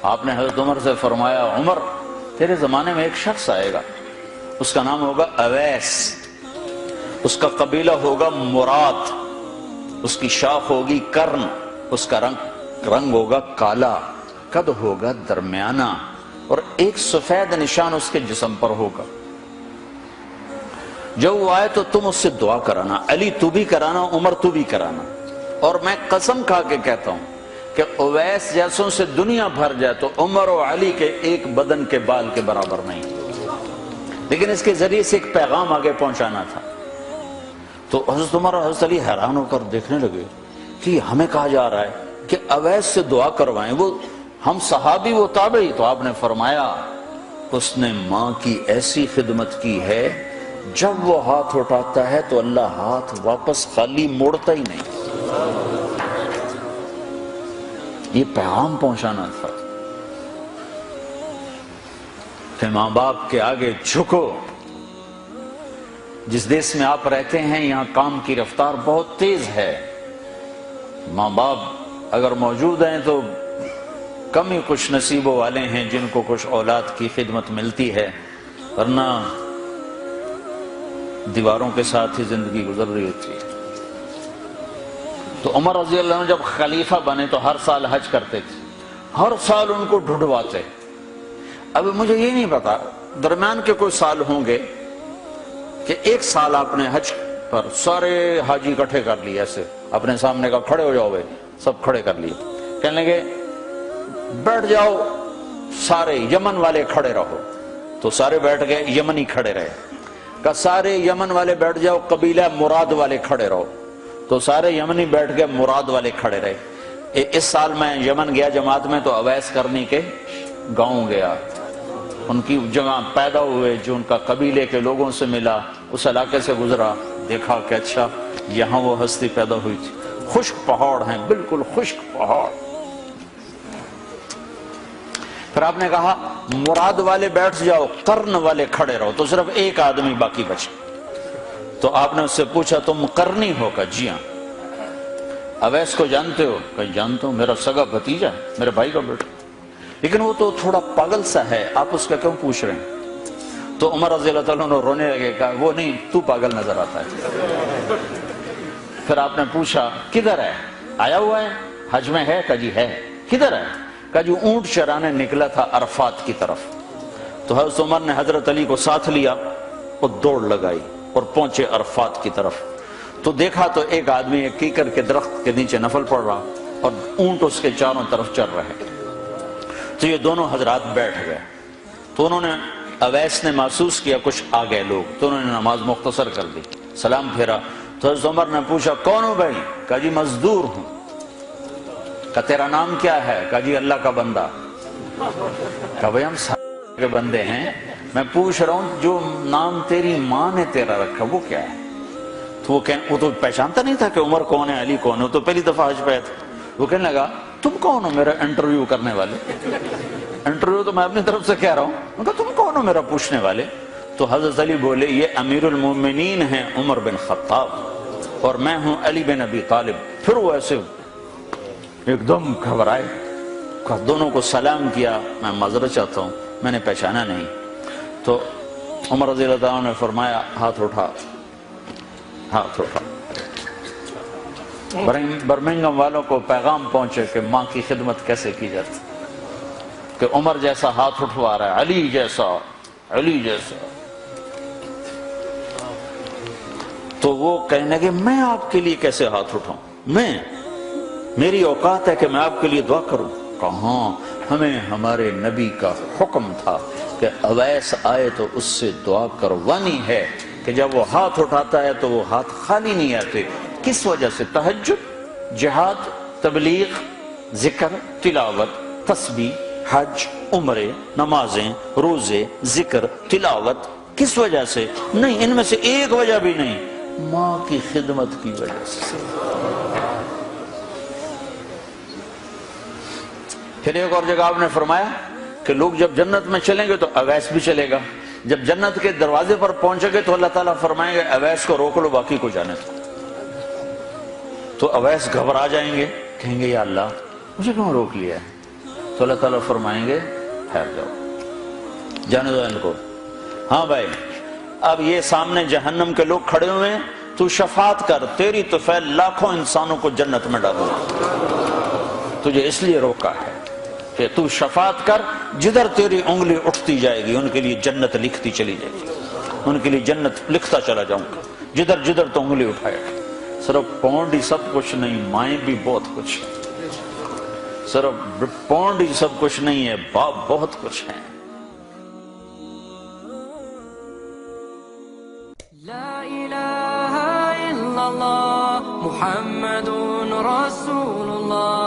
آپ نے حضرت عمر سے فرمایا عمر تیرے زمانے میں ایک شخص آئے گا، اس کا نام ہوگا اویس، اس کا قبیلہ ہوگا مراد، اس کی شاخ ہوگی کرن، اس کا رنگ ہوگا کالا، قد ہوگا درمیانہ، اور ایک سفید نشان اس کے جسم پر ہوگا۔ جب وہ آئے تو تم اس سے دعا کرانا، علی تو بھی کرانا، عمر تو بھی کرانا، اور میں قسم کھا کے کہتا ہوں کہ اویس جیسوں سے دنیا بھر جائے تو عمر و علی کے ایک بدن کے بال کے برابر نہیں، لیکن اس کے ذریعے سے ایک پیغام آگے پہنچانا تھا۔ تو حضرت عمر اور حضرت علی حیران ہو کر دیکھنے لگے کہ ہمیں کہا جا رہا ہے کہ اویس سے دعا کروائیں، وہ ہم صحابی وہ تابعی۔ تو آپ نے فرمایا اس نے ماں کی ایسی خدمت کی ہے، جب وہ ہاتھ اٹھاتا ہے تو اللہ ہاتھ واپس خالی موڑتا ہی نہیں۔ یہ پیغام پہنچانا تھا کہ ماں باپ کے آگے جھکو۔ جس دیش میں آپ رہتے ہیں یہاں کام کی رفتار بہت تیز ہے، ماں باپ اگر موجود ہیں تو کم ہی خوش نصیبوں والے ہیں جن کو کچھ اولاد کی خدمت ملتی ہے، ورنہ دیواروں کے ساتھ ہی زندگی گزر رہی ہوتی ہے۔ تو عمر رضی اللہ عنہ جب خلیفہ بنے تو ہر سال حج کرتے تھے، ہر سال ان کو ڈھونڈواتے۔ اب مجھے یہ نہیں پتا درمیان کے کوئی سال ہوں گے کہ ایک سال آپ نے حج پر سارے حاجی اکٹھے کر لیے، ایسے اپنے سامنے کا کھڑے ہو جاؤ بھائی، سب کھڑے کر لیے، کہنے لگے بیٹھ جاؤ سارے یمن والے کھڑے رہو، تو سارے بیٹھ گئے، یمنی کھڑے رہے، کہ سارے یمن والے بیٹھ جاؤ، قبیلہ مراد والے کھڑے رہو، تو سارے یمنی بیٹھ گئے، مراد والے کھڑے رہے۔ اس سال میں یمن گیا جماعت میں تو اویس کرنی کے گاؤں گیا، ان کی جگہ پیدا ہوئے، جو ان کا قبیلے کے لوگوں سے ملا، اس علاقے سے گزرا، دیکھا کہ اچھا یہاں وہ ہستی پیدا ہوئی تھی۔ خشک پہاڑ ہیں، بالکل خشک پہاڑ۔ پھر آپ نے کہا مراد والے بیٹھ جاؤ، قرن والے کھڑے رہو، تو صرف ایک آدمی باقی بچا۔ تو آپ نے اس سے پوچھا تم قرنی ہو؟ کہ جی ہاں۔ اویس کو جانتے ہو؟ کہ جانتا ہوں، میرا سگا بھتیجا ہے، میرے بھائی کا بیٹا، لیکن وہ تو تھوڑا پاگل سا ہے، آپ اس کا کیوں پوچھ رہے ہیں؟ تو عمر رضی اللہ تعالیٰ عنہ رونے لگے، کہا وہ نہیں، تو پاگل نظر آتا ہے۔ پھر آپ نے پوچھا کدھر ہے؟ آیا ہوا ہے حج میں؟ ہے؟ کہ جی ہے۔ کدھر ہے؟ کہ جو اونٹ چرانے نکلا تھا عرفات کی طرف۔ تو حضرت عمر نے حضرت علی کو ساتھ لیا اور دوڑ لگائی اور پہنچے عرفات کی طرف، تو دیکھا تو ایک آدمی ایک کیکر کے درخت کے نیچے نفل پڑ رہا اور اونٹ اس کے چاروں طرف چل رہے۔ تو یہ دونوں حضرات بیٹھ گئے، تو انہوں نے اویس نے محسوس کیا کچھ آ گئے لوگ، تو انہوں نے نماز مختصر کر دی، سلام پھیرا۔ تو حضرت عمر نے پوچھا کون ہو بھائی؟ کہا جی مزدور ہوں۔ کہا تیرا نام کیا ہے؟ کہا جی اللہ کا بندہ۔ کہا بھائی ہم سارے کے بندے ہیں، میں پوچھ رہا ہوں جو نام تیری ماں نے تیرا رکھا وہ کیا ہے؟ تو وہ تو پہچانتا نہیں تھا کہ عمر کون ہے، علی کون ہے، وہ تو پہلی دفعہ حج پہ تھا۔ وہ کہنے لگا تم کون ہو میرا انٹرویو کرنے والے؟ انٹرویو تو میں اپنی طرف سے کہہ رہا ہوں۔ وہ کہا تم کون ہو میرا پوچھنے والے؟ تو حضرت علی بولے یہ امیر المومنین ہیں عمر بن خطاب، اور میں ہوں علی بن ابی طالب۔ پھر وہ ایسے ایک دم گھبرائے، دونوں کو سلام کیا، میں معذرت چاہتا ہوں میں نے پہچانا نہیں۔ تو عمر رضی اللہ عنہ نے فرمایا ہاتھ اٹھا، ہاتھ اٹھا۔ برمنگھم والوں کو پیغام پہنچے کہ ماں کی خدمت کیسے کی جاتی، کہ عمر جیسا ہاتھ اٹھوا رہا ہے، علی جیسا، علی جیسا۔ تو وہ کہنے لگے میں آپ کے لیے کیسے ہاتھ اٹھاؤں، میری اوقات ہے کہ میں آپ کے لیے دعا کروں؟ کہاں، ہمیں ہمارے نبی کا حکم تھا کہ اویس آئے تو اس سے دعا کروانی ہے، کہ جب وہ ہاتھ اٹھاتا ہے تو وہ ہاتھ خالی نہیں آتے۔ کس وجہ سے؟ تہجد، جہاد، تبلیغ، ذکر، تلاوت، تسبیح، حج، عمرے، نمازیں، روزے، ذکر، تلاوت۔ کس وجہ سے؟ نہیں، ان میں سے ایک وجہ بھی نہیں، ماں کی خدمت کی وجہ سے۔ پھر ایک اور جگہ آپ نے فرمایا کہ لوگ جب جنت میں چلیں گے تو اویس بھی چلے گا، جب جنت کے دروازے پر پہنچے گے تو اللہ تعالیٰ فرمائیں گے اویس کو روک لو باقی کو جانے دو۔ تو اویس گھبرا جائیں گے، کہیں گے یا اللہ مجھے کیوں روک لیا ہے؟ تو اللہ تعالیٰ فرمائیں گے ٹھہر جاؤ، جانے دو ان کو. ہاں بھائی اب یہ سامنے جہنم کے لوگ کھڑے ہوئے ہیں، تو شفاعت کر، تیری تو فعل لاکھوں انسانوں کو جنت میں ڈالو. تجھے اس لیے روکا ہے کہ تو شفاعت کر، جدھر تیری انگلی اٹھتی جائے گی ان کے لیے جنت لکھتی چلی جائے گی، ان کے لیے جنت لکھتا چلا جاؤں گا جدھر جدھر تو انگلی اٹھائے گا. صرف پونڈ ہی سب کچھ نہیں، مائیں بھی بہت کچھ ہے. صرف پونڈ ہی سب کچھ نہیں ہے، باپ بہت کچھ ہے. لا الہ الا اللہ محمد رسول اللہ.